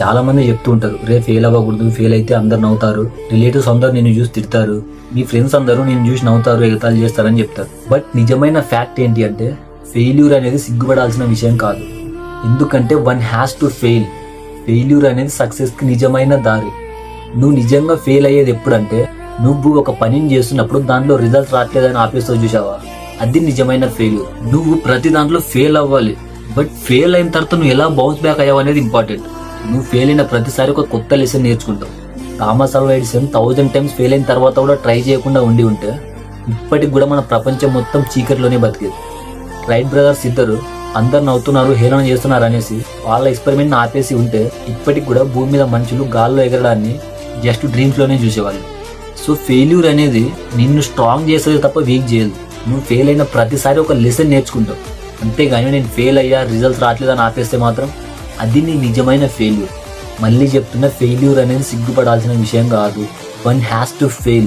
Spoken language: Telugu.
చాలా మంది చెప్తూ ఉంటారు, రే ఫెయిల్ అవ్వకూడదు, ఫెయిల్ అయితే అందరు నవ్వుతారు, రిలేటివ్స్ అందరూ నిన్ను చూసి తిడతారు, మీ ఫ్రెండ్స్ అందరూ నిన్ను చూసి నవ్వుతారు, ఎగతాళి చేస్తారని చెప్తారు. బట్ నిజమైన ఫ్యాక్ట్ ఏంటి అంటే ఫెయిల్యూర్ అనేది సిగ్గుపడాల్సిన విషయం కాదు. ఎందుకంటే one has to fail. Failure అనేది సక్సెస్కి నిజమైన దారి. నువ్వు నిజంగా ఫెయిల్ అయ్యేది ఎప్పుడంటే నువ్వు ఒక పనిని చేస్తున్నప్పుడు దాంట్లో రిజల్ట్స్ రావట్లేదని ఆపేస్తావు చూసావా, అది నిజమైన ఫెయిల్యూర్. నువ్వు ప్రతి దాంట్లో ఫెయిల్ అవ్వాలి, బట్ ఫెయిల్ అయిన తర్వాత నువ్వు ఎలా బౌన్స్ బ్యాక్ అయ్యావు అనేది ఇంపార్టెంట్. నువ్వు ఫెయిల్ అయిన ప్రతిసారి ఒక కొత్త లెసన్ నేర్చుకుంటావు. Thomas Alva Edison 1000 times fail అయిన తర్వాత కూడా ట్రై చేయకుండా ఉండి ఉంటే ఇప్పటికి కూడా మన ప్రపంచం మొత్తం చీకటిలోనే బతికేది. రైట్ బ్రదర్స్ ఇద్దరు అందరు నవ్వుతున్నారు, హేళన చేస్తున్నారు అనేసి వాళ్ళ ఎక్స్పెరిమెంట్ని ఆపేసి ఉంటే ఇప్పటికి కూడా భూమి మీద మనుషులు గాల్లో ఎగరడాన్ని జస్ట్ డ్రీమ్స్లోనే చూసేవాళ్ళు. సో ఫెయిల్యూర్ అనేది నిన్ను స్ట్రాంగ్ చేసేది తప్ప వీక్ చేయదు. నువ్వు ఫెయిల్ అయిన ప్రతిసారి ఒక లెసన్ నేర్చుకుంటావు. అంతేగాని నేను ఫెయిల్ అయ్యా, రిజల్ట్స్ రావట్లేదని ఆపేస్తే మాత్రం అది నీ నిజమైన ఫెయిల్యూర్. మళ్ళీ చెప్తున్న, ఫెయిల్యూర్ అనేది సిగ్గుపడాల్సిన విషయం కాదు. One has to fail.